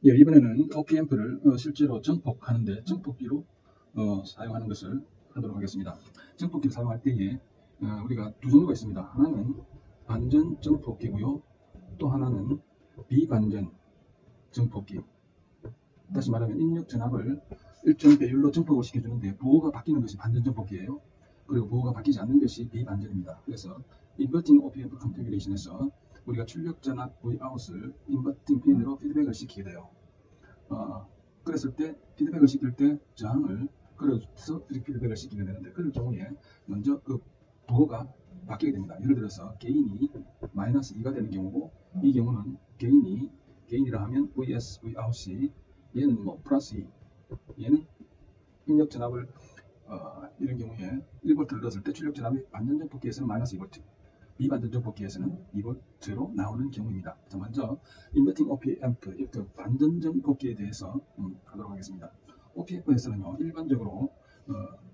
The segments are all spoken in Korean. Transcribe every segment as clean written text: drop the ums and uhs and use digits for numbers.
예, 이번에는 OPMP를 실제로 증폭하는데 증폭기로 사용하는 것을 하도록 하겠습니다. 증폭기를 사용할 때에 우리가 두 종류가 있습니다. 하나는 반전 증폭기고요. 또 하나는 비반전 증폭기. 다시 말하면 입력 전압을 일정 배율로 증폭을 시켜주는데 부호가 바뀌는 것이 반전 증폭기예요. 그리고 부호가 바뀌지 않는 것이 비반전입니다. 그래서 인버팅 OPMP 컨피그레이션에서 우리가 출력 전압 Vout을 인버팅 핀으로 피드백을 시키게 돼요. 그랬을 때 피드백을 시킬 때 저항을 걸어서 피드백을 시키게 되는데, 그럴 경우에 먼저 그 부호가 바뀌게 됩니다. 예를 들어서 게인이 마이너스 2가 되는 경우고, 이 경우는 게인이라 하면 VS, Vout이 얘는 뭐 플러스 2, 얘는 입력 전압을 이런 경우에 1V를 넣었을 때 출력 전압이 반전 증폭기에서는 마이너스 2V, 비반전 증폭기에서는 2V로 나오는 경우입니다. 자, 먼저 인버팅 OPMP, 반전 증폭기에 대해서 하도록 하겠습니다. OPMP에서는요, 일반적으로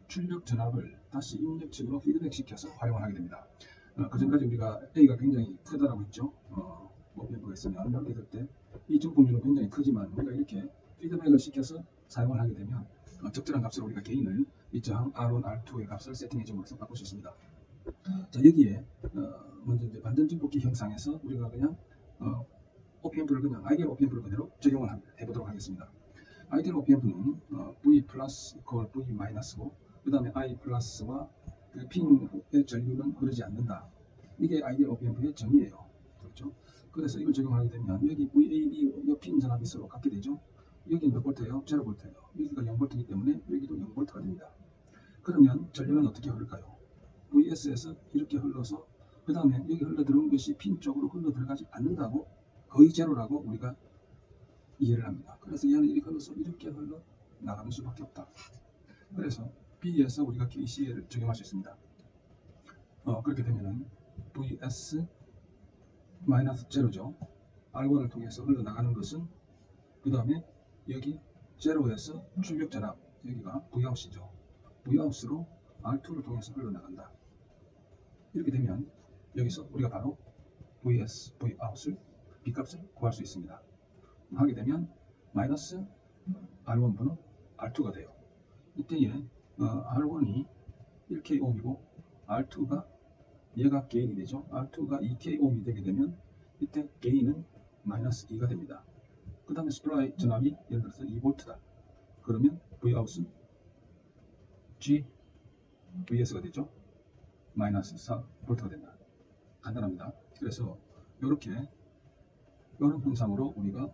출력 전압을 다시 입력 측으로 피드백 시켜서 활용을 하게 됩니다. 그 전까지 우리가 A가 굉장히 크다라고 했죠. OPMP가 있으면 이렇게 될 때 이 증폭률은 굉장히 크지만 우리가 이렇게 피드백을 시켜서 사용을 하게 되면 적절한 값으로 우리가 게인을 이 저항 R1, R2의 값을 세팅해 줌으로써 바꿀 수 있습니다. 자, 여기에 먼저 이제 반전 증폭기 형상에서 우리가 그냥 OPMP를 그냥 아이디얼 OPMP를 그대로 적용을 해보도록 하겠습니다. 아이디얼 OPMP는 V 플러스 이퀄 V 마이너스고, 그 다음에 I 플러스와 그 핀의 전류는 흐르지 않는다. 이게 아이디얼 OPMP의 정의예요. 그렇죠? 그래서 이걸 적용하게 되면 여기 VAB 핀 전압이 서로 같게 되죠. 여기는 몇 볼트예요? 0볼트예요. 여기가 0볼트이기 때문에 여기도 0볼트가 됩니다. 그러면 전류는 어떻게 흐를까요? VS에서 이렇게 흘러서 그 다음에 여기 흘러 들어온 것이 핀 쪽으로 흘러 들어가지 않는다고, 거의 제로라고 우리가 이해를 합니다. 그래서 얘는 이렇게 흘러서 이렇게 흘러 나가는 수밖에 없다. 그래서 B에서 우리가 KCL을 적용할 수 있습니다. 그렇게 되면은 VS 마이너스 제로죠. R1을 통해서 흘러나가는 것은, 그 다음에 여기 제로에서 출력 전압, 여기가 Vout이죠. Vout으로 R2를 통해서 흘러나간다. 이렇게 되면 여기서 우리가 바로 VS, Vout을 B값을 구할 수 있습니다. 하게 되면 마이너스 R1분은 R2가 돼요. 이때에 R1이 1K옴이고 R2가 얘가 게인이 되죠. R2가 2K옴이 되게 되면 이때 게인은 마이너스 2가 됩니다. 그 다음에 스프라이 전압이 예를 들어서 2V다. 그러면 Vout은 G VS가 되죠. 마이너스 4V가 된다. 간단합니다. 그래서 이렇게 이런 현상으로 우리가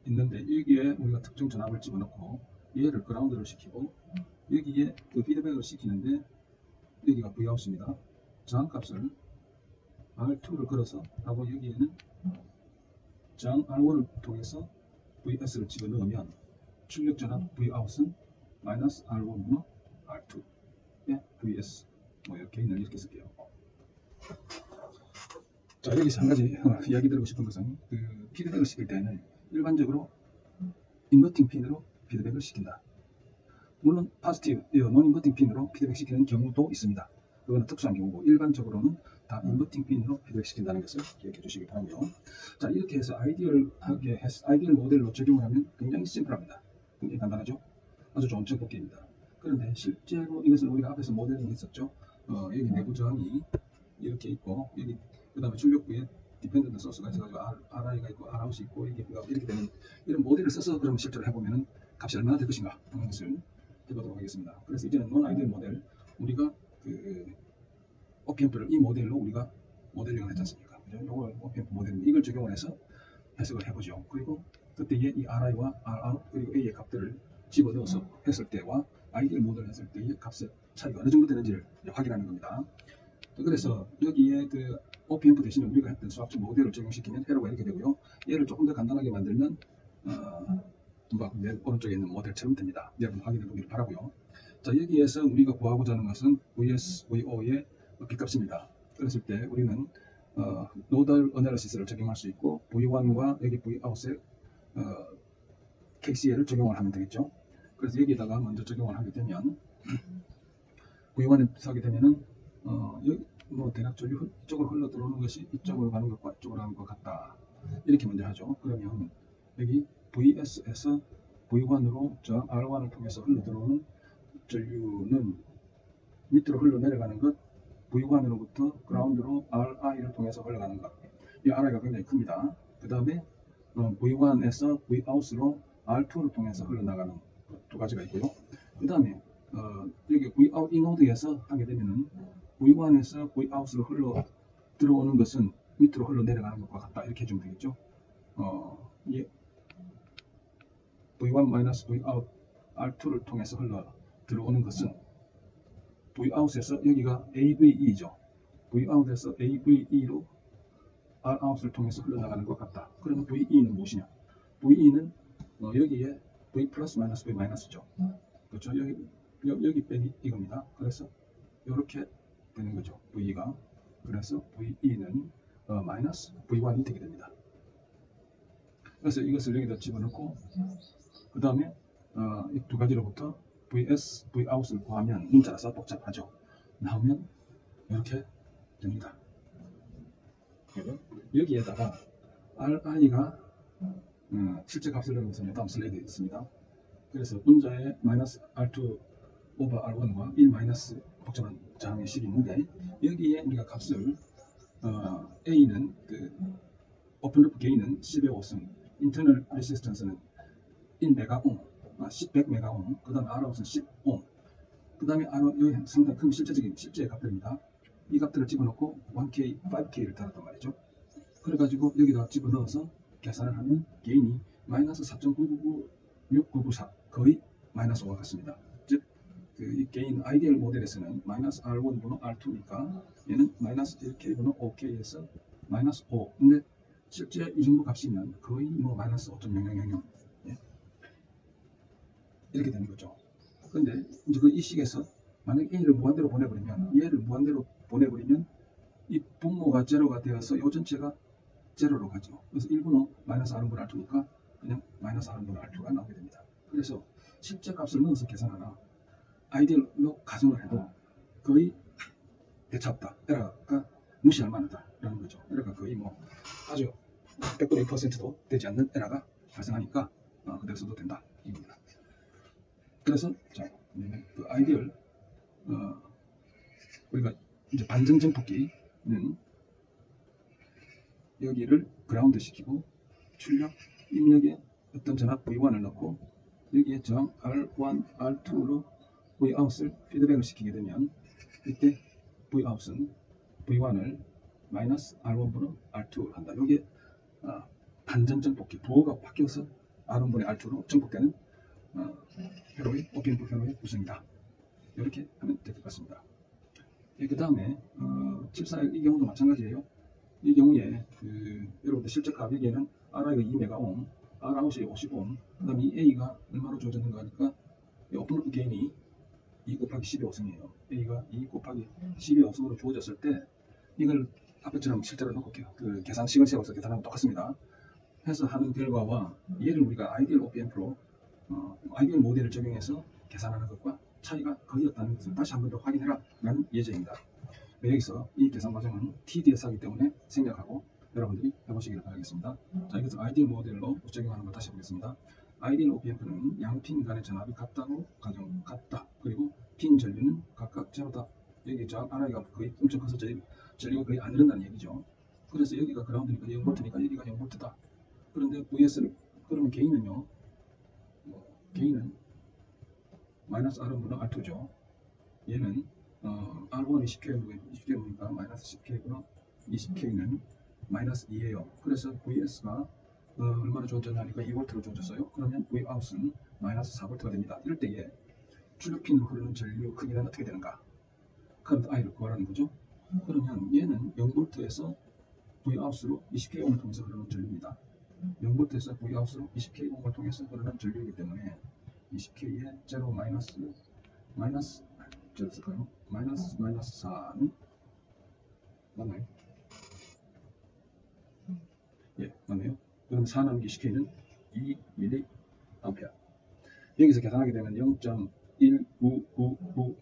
있는데, 여기에 우리가 특정 전압을 집어넣고 얘를 그라운드를 시키고 여기에 그 피드백을 시키는데, 여기가 Vout입니다. 저항값을 R2를 걸어서 하고 여기에는 저항 R1을 통해서 VS를 집어넣으면 출력 전압 Vout은 마이너스 R1분의 R2의 VS, 뭐 이렇게 게인을 이렇게 쓸게요. 자, 여기서 한 가지 이야기 드리고 싶은 것은, 그 피드백을 시킬 때는 일반적으로 인버팅 핀으로 피드백을 시킨다. 물론 파지티브, 논 인버팅 핀으로 피드백 시키는 경우도 있습니다. 그거는 특수한 경우고, 일반적으로는 다 인버팅 핀으로 피드백 시킨다는 것을 기억해 주시기 바라고요. 자, 이렇게 해서 아이디얼 모델로 적용을 하면 굉장히 심플합니다. 굉장히 간단하죠? 아주 좋은 증폭기입니다. 그런데 실제로 이것을 우리가 앞에서 모델링 했었죠. 여기 내부 저항이 이렇게 있고, 여기 그 다음에 출력부에 디펜던트 소스가 있어가지고 RI가 있고 Rout이 있고 이렇게 되는 이런 모델을 써서 그러면 실제로 해보면은 값이 얼마나 될 것인가 하는 것을 해보도록 하겠습니다. 그래서 이제는 논 아이디얼 모델, 우리가 그 OPMP를 이 모델로 우리가 모델링을 했지 않습니까? 이걸 OPMP 모델인데 이걸 적용을 해서 해석을 해보죠. 그리고 그때의 이 RI와 Rout 그리고 A의 값들을 집어넣어서 했을 때와 아이디얼 모델을 했을 때의 값의 차이가 어느 정도 되는지를 확인하는 겁니다. 그래서 여기에 그 OPMP 대신에 우리가 했던 수학적 모델을 적용시키면 회로가 이렇게 되고요. 얘를 조금 더 간단하게 만들면 오른쪽에 있는 모델처럼 됩니다. 여러분 확인해 보기를 바라고요. 자, 여기에서 우리가 구하고자 하는 것은 VS, VO의 B값입니다. 그랬을 때 우리는 노달 어널리시스를 적용할 수 있고 V1과 여기 Vout의 KCL을 적용을 하면 되겠죠. 그래서 여기에다가 먼저 적용을 하게 되면 V1에 하게 되면은 여기 뭐 대략 전류 이쪽으로 흘러 들어오는 것이 이쪽으로 가는 것과 이쪽으로 가는 것 같다. 이렇게 먼저 하죠. 그러면 여기 VS에서 V1으로 저 R1을 통해서 흘러들어오는 전류는 밑으로 흘러내려가는 것, V1으로부터 그라운드로 RI를 통해서 흘러가는 것. 이 RI가 굉장히 큽니다. 그 다음에 V1에서 Vout으로 R2를 통해서 흘러나가는 두 가지가 있고요. 그 다음에 여기 Vout 이 노드에서 하게 되면은 V1에서 Vout으로 흘러 들어오는 것은 밑으로 흘러내려가는 것과 같다. 이렇게 해주면 되겠죠. 예. V1-Vout R2를 통해서 흘러 들어오는 것은 Vout에서 여기가 AVE죠. Vout에서 AVE로 Rout을 통해서 흘러나가는 것 같다. 그러면 VE는 무엇이냐? VE는 여기에 V 플러스 마이너스 V 마이너스죠. 그렇죠? 여기 빼기 이겁니다. 그래서 이렇게 되는 거죠. VE가. 그래서 VE는 마이너스 V1이 되게 됩니다. 그래서 이것을 여기다 집어넣고 그 다음에 이 두 가지로부터 VS, Vout을 구하면 문자라서 복잡하죠. 나오면 이렇게 됩니다. 여기에다가 RI가 실제 값을 넣으면서 다음 슬라이드에 있습니다. 그래서 분자에 마이너스 R2 오버 R1과 1 마이너스 복잡한 저항의 식이 있는데 여기에 우리가 값을 A는 오픈루프 게인은 10의 5승, 인터널 레시스턴스는 1메가옴, 100메가옴, 그 다음에 Rout은 10옴, 그 다음에 여기 상당히 큰 실제의 값들입니다. 이 값들을 집어넣고 1K, 5K를 달았단 말이죠. 그래가지고 여기다 집어넣어서 계산을 하면 게인이 마이너스 4.999694 거의 마이너스 5가 같습니다. 즉, 이 게인 아이디얼 모델에서는 마이너스 R1분의 R2니까 얘는 마이너스 1K분의 5K에서 마이너스 5. 근데 실제 이 정도 값이면 거의 마이너스 5.0000 예. 이렇게 되는 거죠. 근데 이제 이 식에서 만약 A를 무한대로 보내버리면 얘를 무한대로 보내버리면 이 분모가 제로가 되어서 이 전체가 제로로 가죠. 그래서 1분의 마이너스 R분의 R2니까 그냥 마이너스 R분의 R2가 나오게 됩니다. 그래서 실제 값을 넣어서 계산하나 아이디얼로 가정을 해도 거의 대차 없다. 에러가 무시할 만하다. 라는 거죠. 에러가 거의 아주 100분의 1%도 되지 않는 에러가 발생하니까 그대로 써도 된다. 이겁니다. 그래서 그 아이디얼 우리가 이제 반전 증폭기는 여기를 그라운드 시키고 출력 입력에 어떤 전압 V1을 넣고 여기에 저항 R1, R2로 Vout을 피드백을 시키게 되면 이때 Vout은 V1을 마이너스 R1분의 R2를 한다. 여기에 반전 증폭기 부호가 바뀌어서 R1분의 R2로 증폭되는 회로의 OPM 회로의 구성이다. 이렇게 하면 될 것 같습니다. 그 다음에 741 이 경우도 마찬가지예요. 이 경우에 여러분들 실제 값 여기에는 RI가 2메가옴, Rout이 50옴, 그 다음에 이 A가 얼마로 주어졌는가 하니까 오픈루프 게인이 2 곱하기 10의 5승이에요. A가 2 곱하기 10의 5승으로 주어졌을 때 이걸 앞에처럼 실제로 놓고 계산식을 세워서 계산하면 똑같습니다. 해서 하는 결과와 얘를 우리가 아이디얼 OPM프로 아이디얼 모델을 적용해서 계산하는 것과 차이가 거의 없다는 것을 다시 한 번 더 확인해라 라는 예제입니다. 여기서 이 계산 과정은 TDS 하기 때문에 생략하고 여러분들이 해보시기를 바라겠습니다. 자, 이것을 아이디얼 모델로 적용하는 걸 다시 보겠습니다. 아이디얼 OPM프는 양핀 간의 전압이 같다고 가정 같다. 그리고 핀 전류는 각각 제로다. 여기 저 RI가 거의 엄청 커서 전류가 거의 안 흐른다는 얘기죠. 그래서 여기가 그라운드니까 0V니까 여기가 0V다. 그런데 VS를 그러면 게인은요. 게인은 마이너스 R1분의 R2죠. 얘는 R1이 10K니까 마이너스 10K구나 20K는 마이너스 2예요. 그래서 VS가 얼마나 주어졌냐니까 2V로 주어졌어요. 그러면 Vout은 마이너스 4V가 됩니다. 이럴 때에 출력핀으로 흐르는 전류 크기는 어떻게 되는가? 커런트 I를 구하라는 거죠. 그러면 얘는 0V에서 Vout으로 20K옴을 통해서 흐르는 전류입니다. 0V에서 Vout으로 20K옴을 통해서 흐르는 전류이기 때문에 20K의 제로 마이너스 제로일까요? 마이너스 4는 맞나요? 예, 맞네요. 그럼 4 나누기 20K는 2mA. 여기서 계산하게 되면 0.1999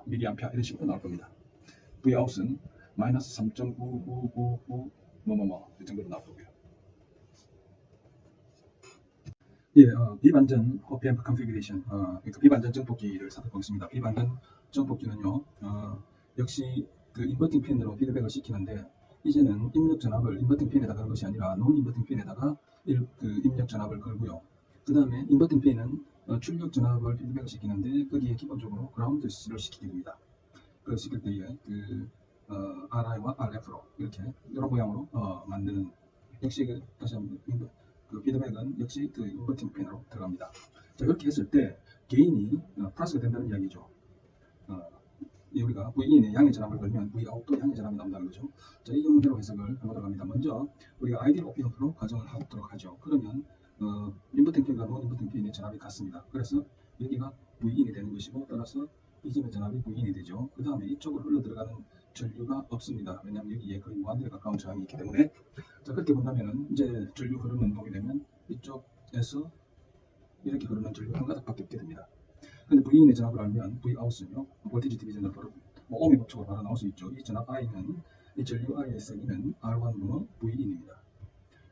mA 이런 식으로 나올 겁니다. Vout은 마이너스 3.9999 이 정도로 나올 거고요. 예, 비반전 OPM 컨피그레이션, 그러니까 비반전 증폭기를 살펴보겠습니다. 비반전 증폭기는요, 역시 그 인버팅 핀으로 피드백을 시키는데, 이제는 입력 전압을 인버팅 핀에다 걸 것이 아니라 논 인버팅 핀에다가 그 입력 전압을 걸고요. 그 다음에 인버팅 핀은 출력 전압을 피드백을 시키는데, 거기에 기본적으로 그라운드를 시키게 됩니다. 그 시킬 때에 RI와 RF로 이렇게 이런 모양으로 만드는, 역시 다시 한번 그 피드백은 역시 그 인버팅 핀으로 들어갑니다. 자, 이렇게 했을 때 게인이 플러스가 된다는 이야기죠. 우리가 V인의 양의 전압을 걸면 Vout도 양의 전압이 나온다는 거죠. 자, 이 형태로 해석을 해보도록 합니다. 먼저 우리가 아이디얼 오피엄프로 가정을 하도록 하죠. 그러면 인버팅 핀과 논 인버팅 핀의 전압이 같습니다. 그래서 여기가 V인이 되는 것이고, 따라서 이 점의 전압이 V인이 되죠. 그 다음에 이쪽으로 흘러 들어가는 전류가 없습니다. 왜냐하면 여기에 거의 무한대에 가까운 저항이 있기 때문에. 자, 그렇게 본다면은 이제 전류 흐름은 보게 되면 이쪽에서 이렇게 흐르는 전류 한 가닥밖에 없게 됩니다. 근데 V인의 전압을 알면 Vout은요, 볼티지 디비전으로 바로 ohm의 법칙으로 바로 나올 수 있죠. 이 전압 I는, 이 전류 I의 세기는 R1분의 V인입니다.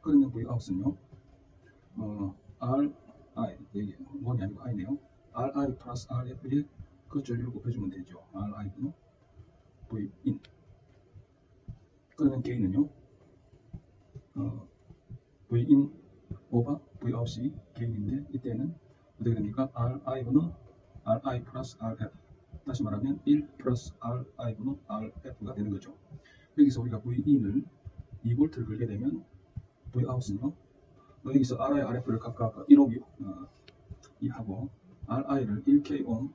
그러면 Vout은요, RI, 여기 뭐이 아니고 I네요. RI 플러스 RF에 그 전류를 곱해주면 되죠. RI분의 V인. 그러면 게인은요, V인 오버 Vout이 게인인데, 이때는 어떻게 됩니까? RI분의 RI 플러스 RF, 다시 말하면 1 플러스 RI분의 RF가 되는 거죠. 여기서 우리가 Vin을 2V를 걸게 되면 Vout은요, 여기서 RI, RF를 각각 1옴 하고 RI를 1K옴,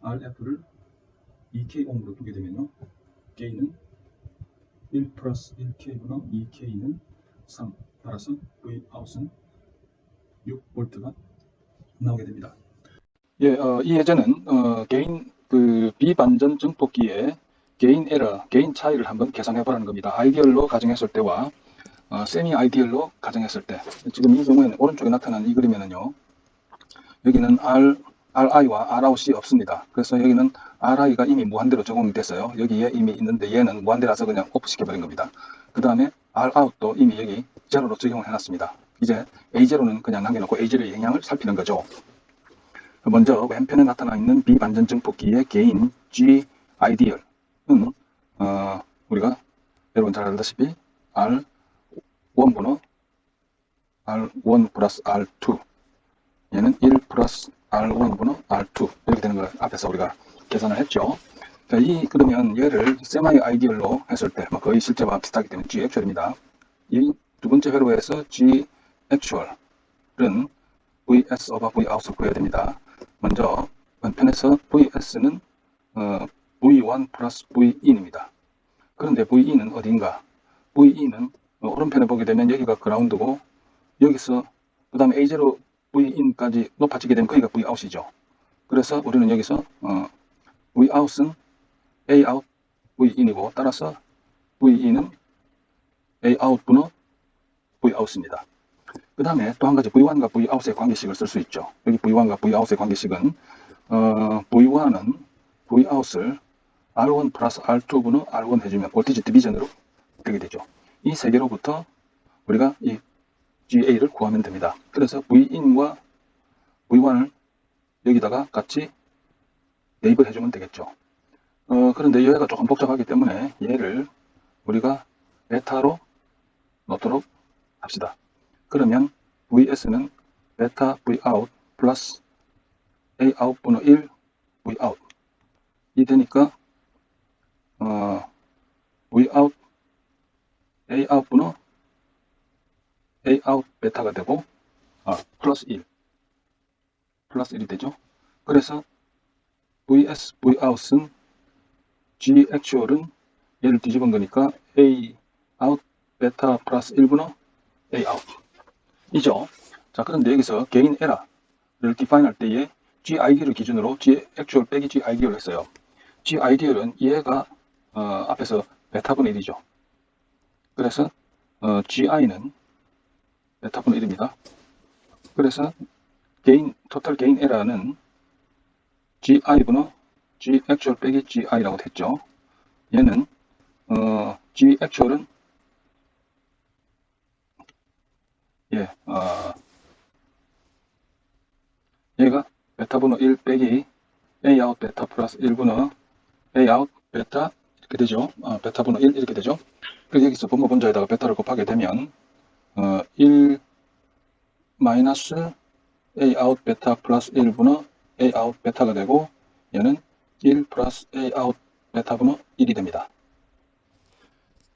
RF를 2K옴으로 두게 되면요, 게인은 1 플러스 1K분의 2K는 3, 따라서 Vout은 6V가 나오게 됩니다. 예, 이 예제는 개인 그 비반전 증폭기의 개인 에러, 개인 차이를 한번 계산해 보라는 겁니다. 아이디얼로 가정했을 때와 세미 아이디얼로 가정했을 때, 지금 이 경우에는 오른쪽에 나타난 이 그림에는요, 여기는 RI와 ROut이 없습니다. 그래서 여기는 RI가 이미 무한대로 적용이 됐어요. 여기에 이미 있는데 얘는 무한대라서 그냥 오프 시켜버린 겁니다. 그 다음에 ROut도 이미 여기 제로로 적용을 해놨습니다. 이제 A0는 그냥 남겨놓고 A0의 영향을 살피는 거죠. 먼저 왼편에 나타나 있는 비반전 증폭기의 개인 G 아이디얼은 우리가 여러분 잘 알다시피 R1분의 R1 플러스 R2, 얘는 1 플러스 R1분의 R2 이렇게 되는 걸 앞에서 우리가 계산을 했죠. 자, 그러면 얘를 세마이 아이디얼로 했을 때 거의 실제와 비슷하기 때문에 G 액츄얼입니다. 이 두 번째 회로에서 G 액츄얼은 VS over Vout을 구해야 됩니다. 먼저 왼편에서 VS는 V1 플러스 V인입니다. 그런데 V인은 어디인가? V인은 오른편에 보게 되면 여기가 그라운드고, 여기서 그 다음에 A0 V인까지 높아지게 되면 거기가 Vout이죠. 그래서 우리는 여기서 Vout은 Aout V인이고, 따라서 V인은 Aout분의 Vout입니다. 그 다음에 또 한 가지 V1과 Vout의 관계식을 쓸 수 있죠. 여기 V1과 Vout의 관계식은 V1은 Vout을 R1 플러스 R2분의 R1 해주면 볼티지 디비전으로 되게 되죠. 이 세 개로부터 우리가 이 GA를 구하면 됩니다. 그래서 Vin과 V1을 여기다가 같이 대입을 해주면 되겠죠. 그런데 얘가 조금 복잡하기 때문에 얘를 우리가 베타로 놓도록 합시다. 그러면 VS는 베타 Vout 플러스 Aout분의 1 Vout 이 되니까 Vout Aout분의 Aout 베타가 되고 플러스 1이 되죠. 그래서 VS Vout은 G 액츄얼은 얘를 뒤집은 거니까 Aout 베타 플러스 1분의 Aout 이죠. 자, 그런데 여기서 개인 에러를 디파인 할 때에 G 아이디얼을 기준으로 G 액츄얼 빼기 G 아이디얼을 했어요. G 아이디얼은 얘가 앞에서 베타분의 1이죠. 그래서 GI는 베타분의 1입니다. 그래서 토탈 개인 에러는 GI분의 G 액츄얼 빼기 GI라고 했죠. 얘는 G 액츄얼은 얘가 베타 분호 1 빼기 A 아웃 베타 플러스 1분의 A 아웃 베타 이렇게 되죠. 베타 분호 1 이렇게 되죠. 그래서 여기서 분모 분자에다가 베타를 곱하게 되면 1 마이너스 A 아웃 베타 플러스 1분의 A 아웃 베타가 되고 얘는 1 플러스 A 아웃 베타 분의 1이 됩니다.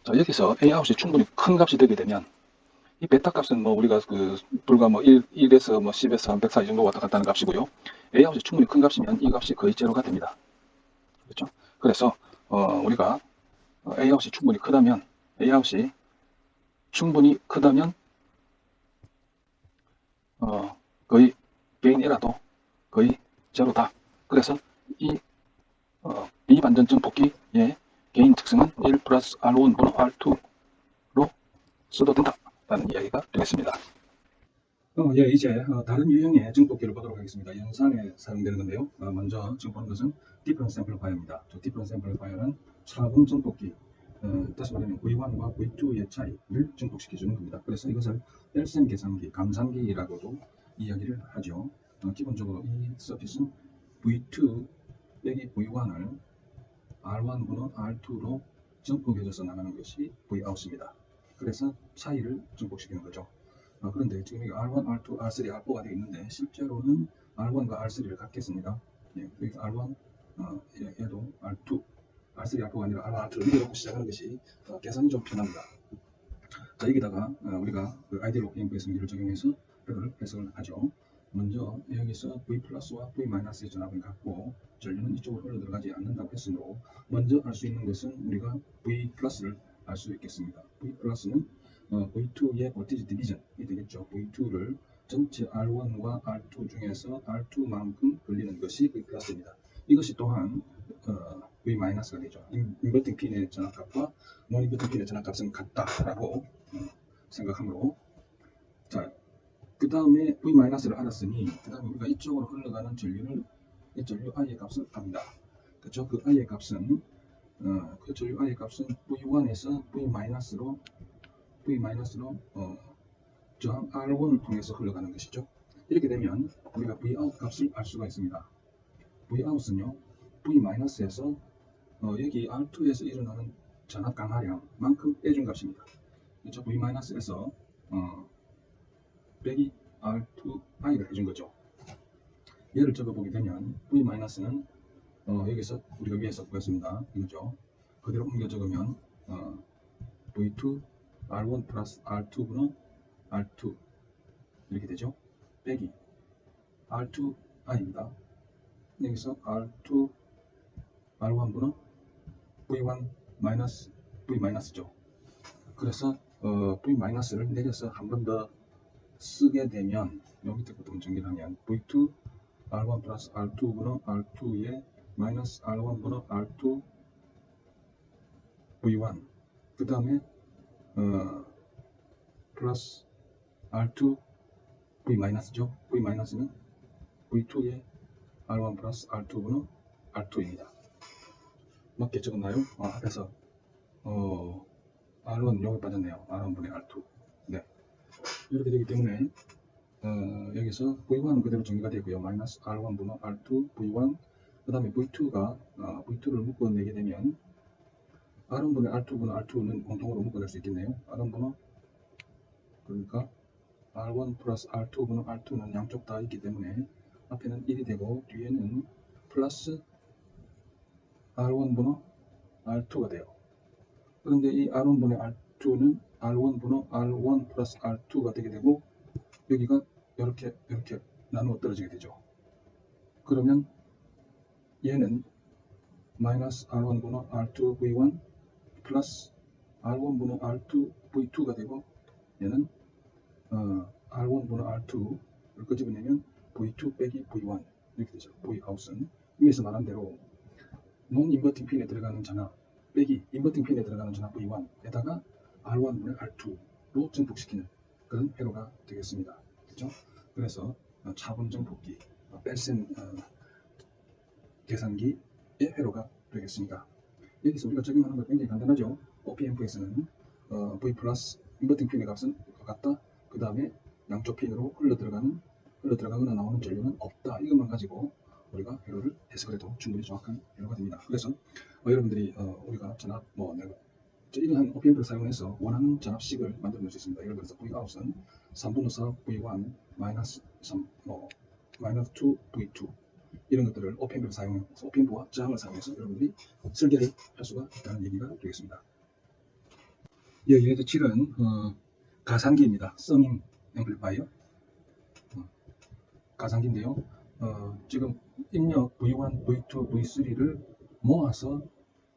자, 여기서 A 아웃이 충분히 큰 값이 되게 되면 이 베타 값은 뭐 우리가 불과 뭐 1에서 뭐 10에서 100 사이 정도 왔다 갔다 하는 값이고요. A 아웃이 충분히 큰 값이면 이 값이 거의 제로가 됩니다. 그렇죠? 그래서 우리가 A 아웃이 충분히 크다면 A 아웃이 충분히 크다면 거의 개인이라도 거의 제로다. 그래서 이 비반전 점폭기의 개인 특성은 1 플러스 R1 분의 R2로 써도 된다라는 이야기가 되겠습니다. 예, 이제 다른 유형의 증폭기를 보도록 하겠습니다. 연산에 사용되는 건데요. 먼저 지금 보는 것은 디퍼런스 앰플리파이어입니다. 디퍼런스 앰플리파이어는 차분 증폭기, 다시 말하면 V1과 V2의 차이를 증폭시켜주는 겁니다. 그래서 이것을 뺄셈 계산기, 감산기라고도 이야기를 하죠. 기본적으로 이 서킷은 V2 빼기 V1을 R1분의 R2로 증폭해줘서 나가는 것이 Vout입니다. 그래서 차이를 증폭시키는 거죠. 그런데 지금 이게 R1, R2, R3, R4가 되어 있는데 실제로는 R1과 R3를 갖겠습니다. 예, 그래서 R1, 얘도 R2, R3, R4가 아니라 R1, R2를 이렇게 시작하는 것이 계산이 좀 편합니다. 자, 여기다가 우리가 그 아이디얼 오프 인프의 성질을 적용해서 그걸 해석을 하죠. 먼저 여기서 V 플러스와 V 마이너스의 전압을 갖고 전류는 이쪽으로 흘러 들어가지 않는다고 했으므로 먼저 알 수 있는 것은 우리가 V 플러스를 알 수 있겠습니다. V 플러스는 V2의 볼티지 디비전이 되겠죠. V2를 전체 R1과 R2 중에서 R2만큼 걸리는 것이 V 플러스입니다. 이것이 또한 V 마이너스가 되죠. 인버팅 핀의 전압값과 논 인버팅 핀의 전압값은 같다라고 생각하므로, 자, 그 다음에 V 마이너스를 알았으니 그 다음에 우리가 이쪽으로 흘러가는 전류를 이 전류 I의 값을 합니다. 그렇죠? 그 I의 값은 그 전류 I의 값은 V1에서 V 마이너스로 저항 R1을 통해서 흘러가는 것이죠. 이렇게 되면 우리가 V 아웃 값을 알 수가 있습니다. V 아웃은요, V 마이너스에서 여기 R2에서 일어나는 전압 강하량만큼 빼준 값입니다. 그렇죠? V 마이너스에서 빼기 R2I를 해준 거죠. 얘를 적어보게 되면 V 마이너스는 여기서 우리가 위에서 구했습니다. 이거죠. 그대로 옮겨 적으면 V2 R1 플러스 R2분의 R2 이렇게 되죠. 빼기 R2I입니다. 여기서 R2 R1분의 V1 마이너스 V 마이너스죠. 그래서 V 마이너스를 내려서 한 번 더 쓰게 되면 여기 밑에 것부터 정리를 하면 V2 R1 플러스 R2분의 R2의 마이너스 R1분의 R2 V1 그 다음에 플러스 R2 V 마이너스죠. V 마이너스는 V2의 R1 플러스 R2분의 R2입니다. 맞게 적었나요? 앞에서 R1 여기 빠졌네요. R1분의 R2. 네. 이렇게 되기 때문에 여기서 V1은 그대로 정리가 되고요. 마이너스 R1분의 R2 V1 그 다음에 V2를 묶어내게 되면 R1분의 R2분의 R2는 공통으로 묶어낼 수 있겠네요. R1분의 그러니까 R1 플러스 R2분의 R2는 양쪽 다 있기 때문에 앞에는 1이 되고 뒤에는 플러스 R1분의 R2가 돼요. 그런데 이 R1분의 R2는 R1분의 R1 플러스 R2가 되게 되고 여기가 이렇게 나누어 떨어지게 되죠. 그러면 얘는 마이너스 R1분의 R2 V1 플러스 R1분의 R2 V2가 되고 얘는 R1분의 R2를 끄집어내면 V2 빼기 V1 이렇게 되죠. Vout은 위에서 말한 대로 논 인버팅 핀에 들어가는 전압 빼기 인버팅 핀에 들어가는 전압 V1에다가 R1분의 R2로 증폭시키는 그런 회로가 되겠습니다. 그렇죠? 그래서 차분 증폭기, 뺄셈 계산기의 회로가 되겠습니다. 여기서 우리가 적용하는 것 굉장히 간단하죠. OPMP에서는 V 플러스 인버팅 핀의 값은 같다. 그 다음에 양쪽 핀으로 흘러 들어가는 흘러 들어가거나 나오는 전류는 없다. 이것만 가지고 우리가 회로를 해석을 해도 충분히 정확한 회로가 됩니다. 그래서 여러분들이 우리가 전압 내가 이러한 OPMP를 사용해서 원하는 전압식을 만들어낼 수 있습니다. 예를 들어서 Vout은 3분의 4 V1 마이너스 3 마이너스 2 V2 이런 것들을 OPMP를 사용해서 OPMP와 저항을 사용해서 여러분들이 설계를 할 수가 있다는 얘기가 되겠습니다. 얘의 질은 가상기입니다. 서밍 앰플리파이어 가상기인데요. 지금 입력 V1, V2, V3를 모아서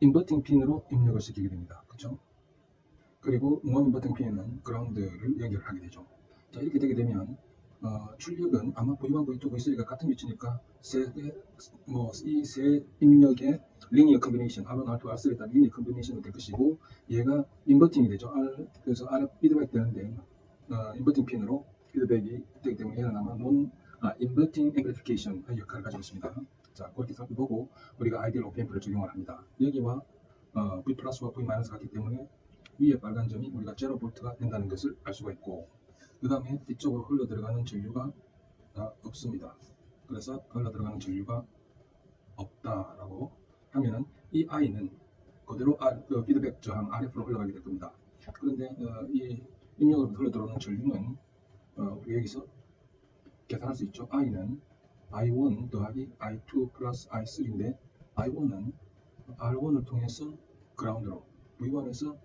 인버팅 핀으로 입력을 시키게 됩니다. 그렇죠? 그리고 논 인버팅 핀은 그라운드를 연결하게 되죠. 자, 이렇게 되게 되면 출력은 아마 V1, V2, V3가 같은 위치니까 이 세 입력의 리니어 컨비네이션, R1, R2, R3에 따른 리니어 컨비네이션이 될 것이고 얘가 인버팅이 되죠. 그래서 RF 피드백 되는데 인버팅 핀으로 피드백이 되기 때문에 얘는 아마 인버팅 앰플리피케이션 역할을 가지고 있습니다. 자, 그렇게 살펴보고 우리가 아이디얼 OPMP를 적용을 합니다. 여기와 V 플러스와 V 마이너스 같기 때문에 위에 빨간 점이 우리가 0V가 된다는 것을 알 수가 있고 그 다음에 이쪽으로 흘러 들어가는 전류가 없습니다. 그래서 흘러 들어가는 전류가 없다라고 하면은 이 I는 그대로 피드백 저항 RF로 흘러가게 될 겁니다. 그런데 이 입력으로 흘러 들어오는 전류는 우리가 여기서 계산할 수 있죠. I는 I1 더하기 I2 플러스 I3인데 I1은 R1을 통해서 그라운드로 V1에서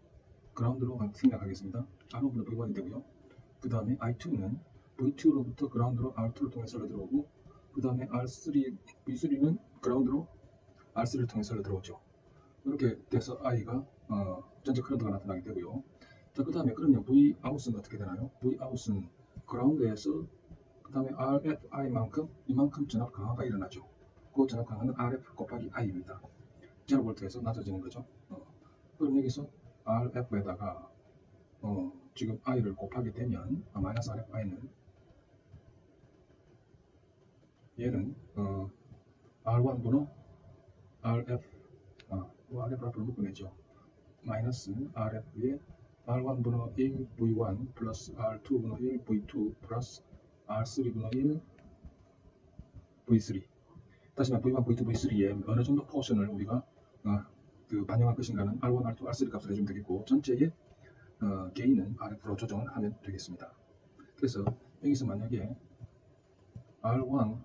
그라운드로 생략하겠습니다. R1부터 V1이 되고요. 그 다음에 I2는 V2로부터 그라운드로 R2를 통해서 흘러 들어오고 그 다음에 R3, V3는 그라운드로 R3를 통해서 흘러 들어오죠. 이렇게 돼서 I가 전체 커런트가 나타나게 되고요. 자, 그 다음에 그러면 Vout은 어떻게 되나요? Vout은 그라운드에서 그 다음에 RFI만큼 이만큼 전압 강화가 일어나죠. 그 전압 강화는 RF 곱하기 I입니다. 0V에서 낮아지는 거죠. 그럼 여기서 RF에다가 지금 I를 곱하게 되면 마이너스 RFI는 얘는 R1 분의 RF RF 앞으로 묶어내죠. 마이너스 RF에 R1 분의 1 V1 플러스 R2 분의 1 V2 플러스 R3 분의 1 V3 다시 말해 V1, V2, V3의 어느 정도 포션을 우리가 반영할 것인가는 R1, R2, R3 값을 해주면 되겠고 전체의 게인은 RF로 조정을 하면 되겠습니다. 그래서 여기서 만약에 R1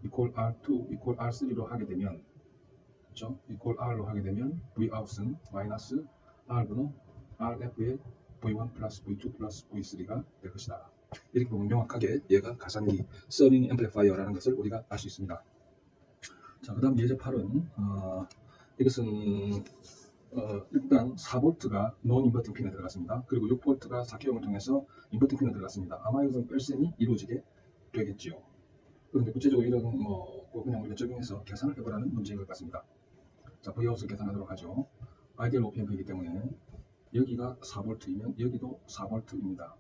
equal R2 equal R3로 하게 되면 그렇죠? equal R로 하게 되면 Vout은 마이너스 R분의 RF의 V1 플러스 V2 플러스 V3가 될 것이다. 이렇게 보면 명확하게 얘가 가상기 서밍 앰플리파이어라는 것을 우리가 알 수 있습니다. 자, 그 다음 예제 8은 이것은 일단 4V가 논 인버팅 핀에 들어갔습니다. 그리고 6V가 4K형을 통해서 인버팅 핀에 들어갔습니다. 아마 이것은 뺄셈이 이루어지게 되겠지요. 그런데 구체적으로 이런 그냥 우리가 적용해서 계산을 해보라는 문제인 것 같습니다. 자, Vout을 계산하도록 하죠. 아이디얼 OPMP이기 때문에 여기가 4V이면 여기도 4V입니다.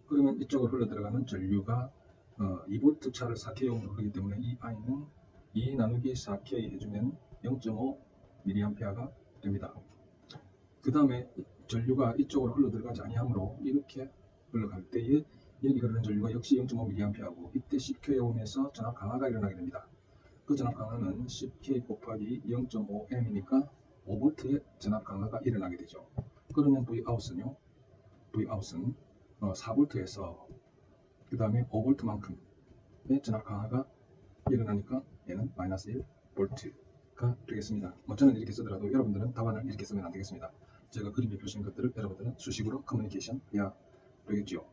그러면 이쪽으로 흘러 들어가는 전류가 2V 차를 4K형으로 하기 때문에 이 I는 2 나누기 4K 해주면 0.5mA가 됩니다. 그 다음에 전류가 이쪽으로 흘러 들어가지 아니하므로 이렇게 흘러갈 때에 여기 흐르는 전류가 역시 0.5mA하고 이때 10K에 오면서 전압 강화가 일어나게 됩니다. 그 전압 강화는 10K 곱하기 0.5m이니까 5V의 전압 강화가 일어나게 되죠. 그러면 Vout은요. Vout은 4V에서 그 다음에 5V만큼의 전압 강화가 일어나니까 얘는 마이너스 1V가 되겠습니다. 저는 이렇게 쓰더라도 여러분들은 답안을 이렇게 쓰면 안 되겠습니다. 제가 그림에 표시한 것들을 여러분들은 수식으로 커뮤니케이션 해야 되겠죠.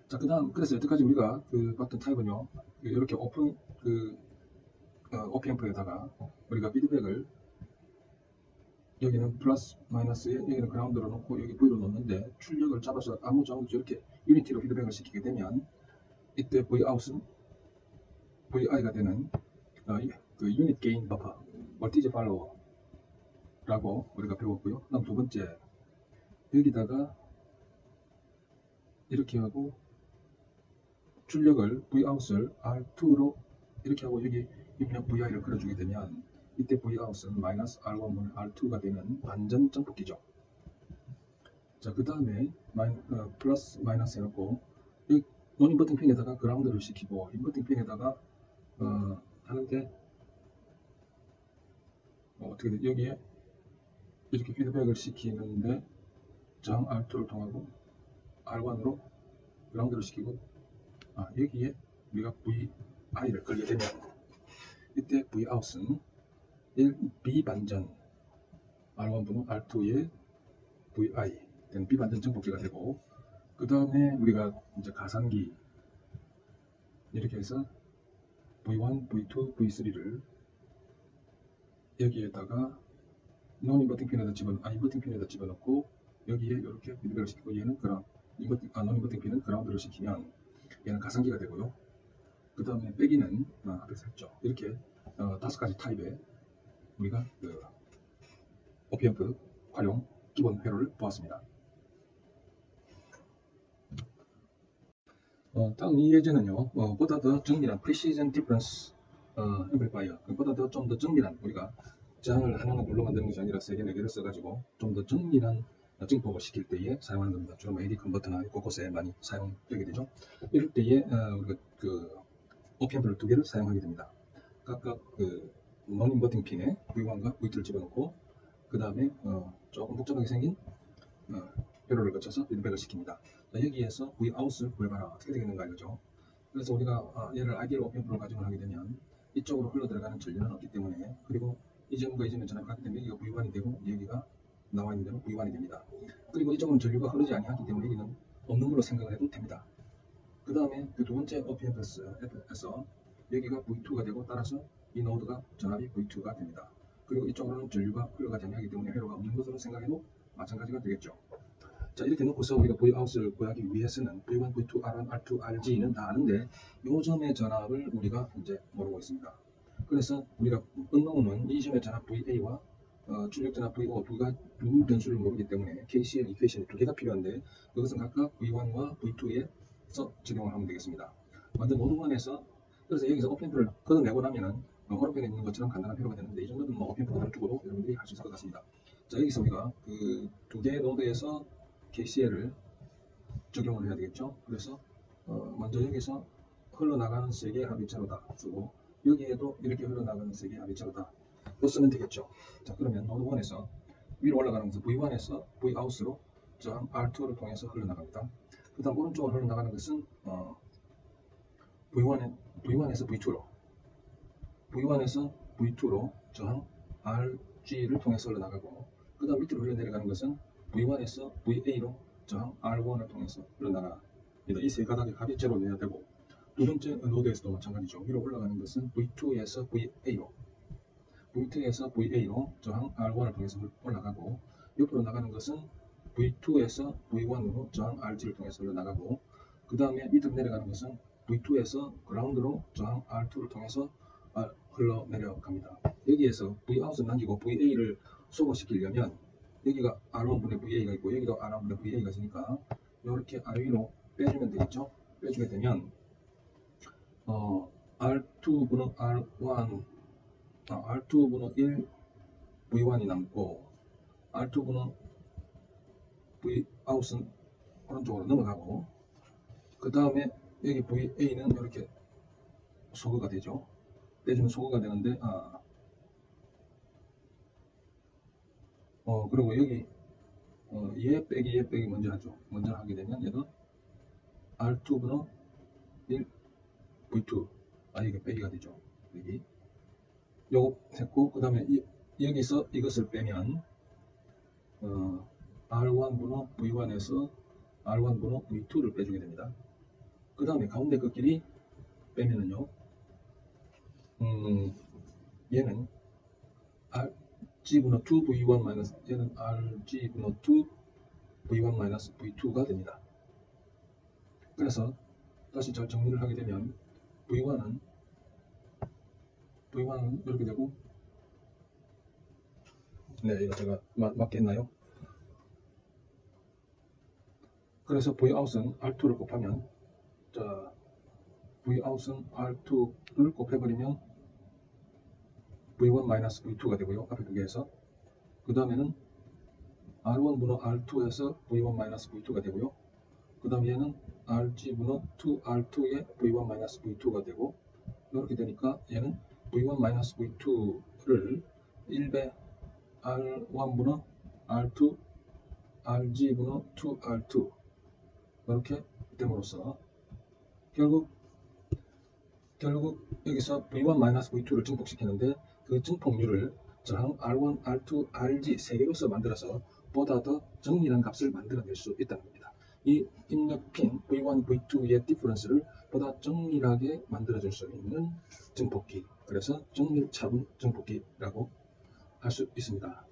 자, 그 다음 그래서 여태까지 우리가 봤던 타입은요. 이렇게 오픈 OPMP에다가 우리가 피드백을 여기는 플러스 마이너스에 여기는 그라운드로 놓고 여기 V로 놓는데 출력을 잡아서 아무 정도 이렇게 유니티로 피드백을 시키게 되면 이때 Vout은 VI가 되는 유닛 게인 버퍼 멀티지 팔로워라고 우리가 배웠고요. 그다음 두 번째 여기다가 이렇게 하고 출력을 Vout을 R2로 이렇게 하고 여기 입력 VI를 걸어주게 되면 이때 Vout은 마이너스 R1분의 R2가 되는 완전 점프기죠. 자, 그 다음에 플러스 마이너스 해놓고 논 인버팅 핀에다가 그라운드를 시키고 인버팅 핀에다가 하는데 어떻게 돼? 여기에 이렇게 피드백을 시키는데 저항 R2를 통하고 R1으로 그라운드를 시키고 여기에 우리가 VI를 걸게 되면 이때 Vout은 1B 반전 R1분의 R2의 VI 된 비반전 정폭기가 되고, 그 다음에 우리가 이제 가상기 이렇게 해서 V1, V2, V3를 여기에다가 논 인버팅 핀에다 인버팅 핀에다 집어넣고 여기에 이렇게 피드백을 시키고 얘는 논 인버팅 핀은 그라운드를 시키면 얘는 가상기가 되고요. 그 다음에 빼기는 앞에서 했죠. 이렇게 5가지 타입의 우리가 오피앰프 활용 기본 회로를 보았습니다. 다음 이 예제는요, 보다 더 정밀한 Precision Difference Amplifier, 보다 더 좀 더 정밀한, 우리가 저항을 하나만 불러 만드는 것이 아니라 3개, 4개를 써가지고 좀 더 정밀한 증폭을 시킬 때에 사용하는 겁니다. 주로 AD 컨버터나 곳곳에 많이 사용되게 되죠. 이럴 때에 우리가 오피앰프를 2개를 사용하게 됩니다. 각각 논 인버팅 핀에 V1과 V2를 집어넣고 그 다음에 조금 복잡하게 생긴 회로를 거쳐서 피드백을 시킵니다. 자, 여기에서 Vout을 구해봐라. 어떻게 되겠는가 이거죠. 그래서 우리가 얘를 아이디얼 오피앰프로 가정을 하게 되면 이쪽으로 흘러 들어가는 전류는 없기 때문에, 그리고 이 점과 이 점의 전압이 같기 때문에 여기가 V1이 되고 여기가 나와 있는 대로 V1이 됩니다. 그리고 이쪽으로는 전류가 흐르지 아니하기 때문에 여기는 없는 걸로 생각을 해도 됩니다. 그 다음에 두 번째 오피앰프에서 여기가 V2가 되고, 따라서 이 노드가 전압이 V2가 됩니다. 그리고 이쪽으로는 전류가 흘러가지 아니하기 때문에 회로가 없는 것으로 생각해도 마찬가지가 되겠죠. 자, 이렇게 놓고서 우리가 Vout을 구하기 위해서는 V1, V2, R1, R2, RG는 다 아는데 이 점의 전압을 우리가 이제 모르고 있습니다. 그래서 우리가 unknown은 이 점의 전압 VA와 출력 전압 VO 두 변수를 모르기 때문에 KCL 이퀘이션이 2개가 필요한데, 그것은 각각 V1과 V2에서 적용을 하면 되겠습니다. 먼저 노드 1에서, 그래서 여기서 오피앰프를 걷어내고 나면은 호로펜에 있는 것처럼 간단한 회로가 되는데, 이 정도는 오피앰프 단축으로 여러분들이 할 수 있을 것 같습니다. 자, 여기서 우리가 그 2개의 노드에서 KCL을 적용을 해야 되겠죠. 그래서 먼저 여기서 흘러나가는 세개의 합의차로다 쓰고, 여기에도 이렇게 흘러나가는 세개의 합의차로다 또 쓰면 되겠죠. 자, 그러면 노드 1에서 위로 올라가는 것은 V1에서 Vout으로 저항 R2를 통해서 흘러나갑니다. 그 다음 오른쪽으로 흘러나가는 것은 V1에서 V2로 V1에서 V2로 저항 RG를 통해서 흘러나가고, 그 다음 밑으로 흘러내려가는 것은 V1에서 VA로 저항 R1을 통해서 흘러나갑니다. 이 세 가닥의 합의체로 내야 되고, 두 번째 노드에서도 마찬가지죠. 위로 올라가는 것은 V2에서 VA로 저항 R1을 통해서 올라가고, 옆으로 나가는 것은 V2에서 V1으로 저항 RG를 통해서 흘러나가고, 그 다음에 밑으로 내려가는 것은 V2에서 그라운드로 저항 R2를 통해서 흘러내려갑니다. 여기에서 Vout을 남기고 VA를 소거시키려면 여기가 R1분의 VA가 있고 여기도 R1분의 VA가 있으니까 이렇게 아래위로 빼주면 되겠죠. 빼주게 되면 R2분의 R1 R2분의 1 V1이 남고, R2분의 Vout은 오른쪽으로 넘어가고, 그 다음에 여기 VA는 이렇게 소거가 되죠. 빼주면 소거가 되는데, 그리고 여기 얘 빼기 먼저 하죠. 먼저 하게 되면 얘도 R2분의 1 V2 이게 빼기가 되죠. 여기 요거 했고, 그 다음에 여기서 이것을 빼면 R1분의 V1에서 R1분의 V2를 빼주게 됩니다. 그 다음에 가운데 끝끼리 빼면은요, 얘는 RG분의 2 V1 마이너스, 얘는 RG분의 2 V1 마이너스 V2가 됩니다. 그래서 다시 잘 정리를 하게 되면 V1은 이렇게 되고, 네, 이거 제가 맞게 했나요? 그래서 Vout은 R2를 곱하면, 자, Vout은 R2를 곱해버리면 V1 마이너스 V2가 되고요. 앞에 두 개에서. 그 다음에는 R1분의 R2에서 V1 마이너스 V2가 되고요. 그 다음 얘는 RG분의 2R2의 V1-V2가 되고, 이렇게 되니까 얘는 V1-V2를 1배 R1분의 R2 RG분의 2R2 이렇게 됨으로써 결국 여기서 V1-V2를 증폭시키는데 그 증폭률을 저항 R1, R2, RG 세 개로서 만들어서 보다 더 정밀한 값을 만들어낼 수 있다는 겁니다. 이 입력핀 V1, V2의 디퍼런스를 보다 정밀하게 만들어줄 수 있는 증폭기, 그래서 정밀 차분 증폭기라고 할 수 있습니다.